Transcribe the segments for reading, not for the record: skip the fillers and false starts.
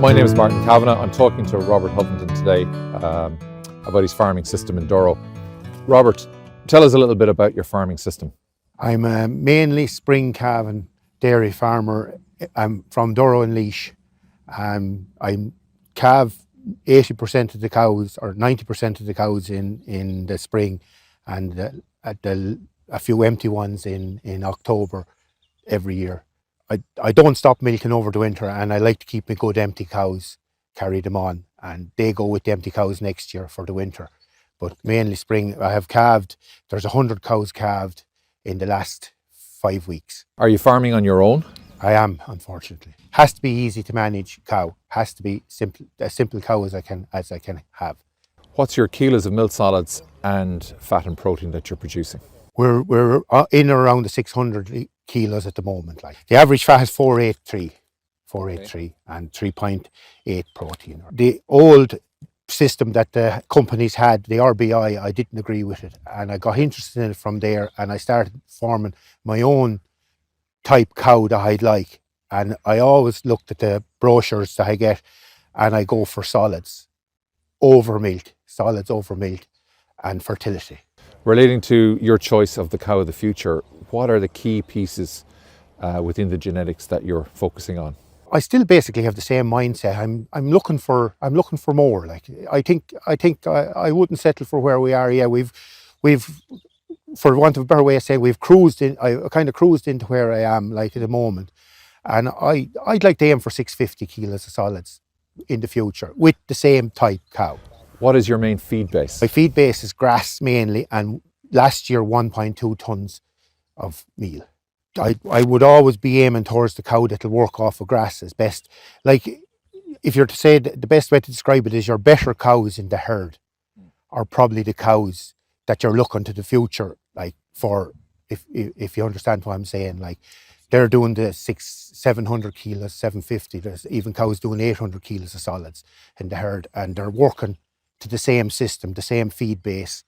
My name is Martin Kavanagh. I'm talking to Robert Hovendon today about his farming system in Douro. Robert, tell us a little bit about your farming system. I'm a mainly spring calving dairy farmer. I'm from Douro and Laois. I calve 80% of the cows or 90% of the cows in the spring, and a few empty ones in October every year. I don't stop milking over the winter, and I like to keep my good empty cows, carry them on, and they go with the empty cows next year for the winter. But mainly spring. I have calved, there's 100 cows calved in the last 5 weeks. Are you farming on your own? I am, unfortunately. Has to be easy to manage cow. Has to be simple, as simple cow as I can have. What's your kilos of milk solids and fat and protein that you're producing? We're in around the 600 kilos at the moment. Like the average fat is 483, and 3.8 protein. The old system that the companies had, the RBI, I didn't agree with it, and I got interested in it from there, and I started forming my own type cow that I'd like. And I always looked at the brochures that I get, and I go for solids over milk and fertility. Relating to your choice of the cow of the future, what are the key pieces within the genetics that you're focusing on? I still basically have the same mindset. I'm looking for more. Like I think I wouldn't settle for where we are. Yeah, we've for want of a better way of saying, we've cruised in. I kind of cruised into where I am like at the moment, and I'd like to aim for 650 kilos of solids in the future with the same type cow. What is your main feed base? My feed base is grass mainly, and last year 1.2 tons of meal. I would always be aiming towards the cow that'll work off of grass as best. Like, if you're to say the best way to describe it is your better cows in the herd are probably the cows that you're looking to the future, like for, if you understand what I'm saying, like they're doing the 700 kilos, 750, there's even cows doing 800 kilos of solids in the herd, and they're working to the same system, the same feed base,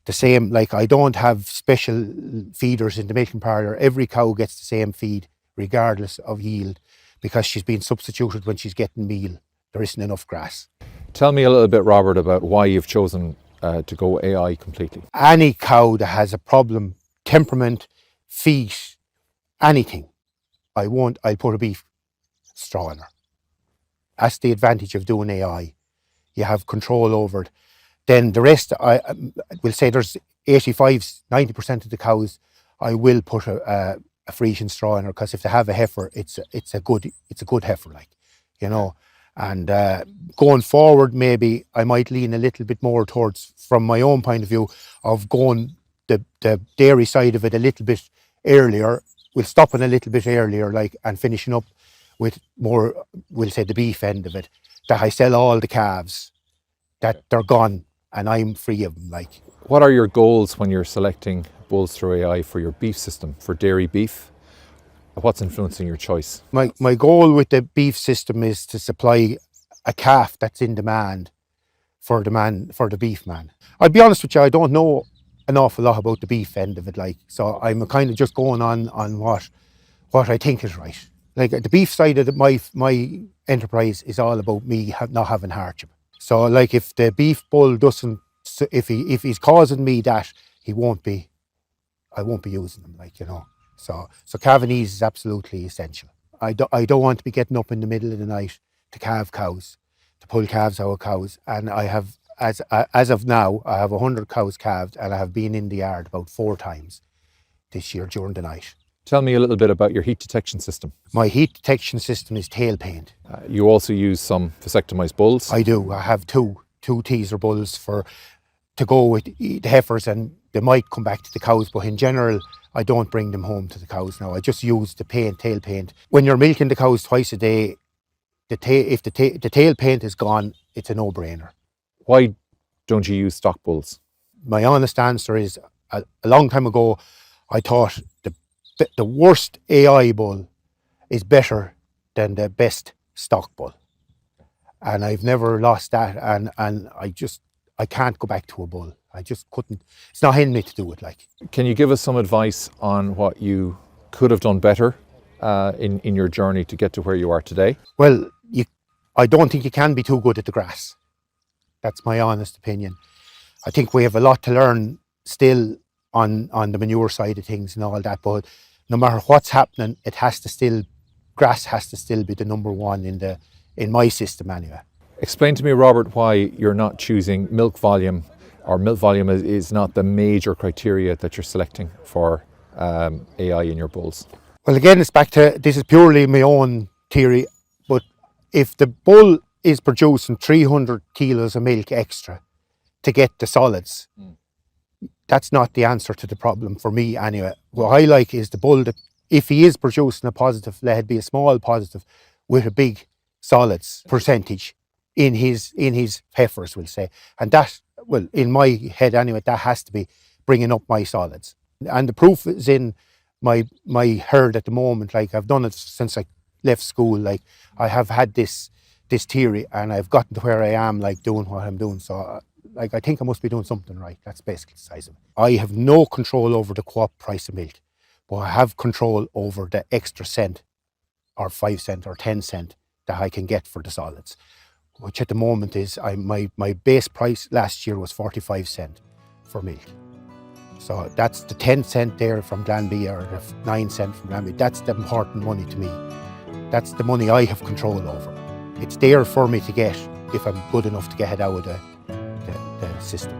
the same, like I don't have special feeders in the milking parlour. Every cow gets the same feed regardless of yield, because she's been substituted when she's getting meal. There isn't enough grass. Tell me a little bit, Robert, about why you've chosen to go AI completely. Any cow that has a problem, temperament, feet, anything, I'll put a beef straw in her. That's the advantage of doing AI. You have control over it. Then the rest, I will say there's 85-90% of the cows I will put a Frisian straw in her, because if they have a heifer, it's a good heifer, like, you know. And going forward, maybe I might lean a little bit more towards, from my own point of view, of going the dairy side of it a little bit earlier. We'll stop it a little bit earlier, like, and finishing up with more, we'll say, the beef end of it, that I sell all the calves, that they're gone and I'm free of them. Like, what are your goals when you're selecting bulls through AI for your beef system, for dairy beef? What's influencing your choice? My goal with the beef system is to supply a calf that's in demand for the beef man. I'll be honest with you, I don't know an awful lot about the beef end of it, like, so I'm kind of just going on what I think is right. Like, the beef side of my enterprise is all about me not having hardship. So, like, if the beef bull doesn't, if he's causing me that, I won't be using him, like, you know. So calving ease is absolutely essential. I don't want to be getting up in the middle of the night to calve cows, to pull calves out of cows. And I have, as of now, I have 100 cows calved, and I have been in the yard about 4 times this year during the night. Tell me a little bit about your heat detection system. My heat detection system is tail paint. You also use some vasectomized bulls? I do. I have two teaser bulls to go with the heifers, and they might come back to the cows, but in general, I don't bring them home to the cows now. I just use the tail paint. When you're milking the cows twice a day, if the tail paint is gone, it's a no-brainer. Why don't you use stock bulls? My honest answer is, a long time ago, I thought the worst AI bull is better than the best stock bull, and I've never lost that. And I can't go back to a bull. I just couldn't. It's not in me to do it. Like, can you give us some advice on what you could have done better in your journey to get to where you are today? Well, I don't think you can be too good at the grass. That's my honest opinion. I think we have a lot to learn still on the manure side of things and all that, but no matter what's happening, grass has to still be the number one in my system anyway. Explain to me, Robert, why you're not choosing milk volume, or milk volume is not the major criteria that you're selecting for AI in your bulls. Well, again, it's back to, this is purely my own theory, but if the bull is producing 300 kilos of milk extra to get the solids, that's not the answer to the problem for me anyway. What I like is the bull that, if he is producing a positive, let it be a small positive with a big solids percentage in his heifers, we'll say. And that, well, in my head anyway, that has to be bringing up my solids. And the proof is in my herd at the moment. Like, I've done it since I left school. Like, I have had this theory, and I've gotten to where I am, like, doing what I'm doing. So, like, I think I must be doing something right. That's basically the size of it. I have no control over the co-op price of milk, but I have control over the extra cent, or 5 cent or 10 cent that I can get for the solids, which at the moment is, my base price last year was 45 cent for milk. So that's the 10 cent there from Glanbia, or the 9 cent from Glanbia. That's the important money to me. That's the money I have control over. It's there for me to get if I'm good enough to get it out of the system.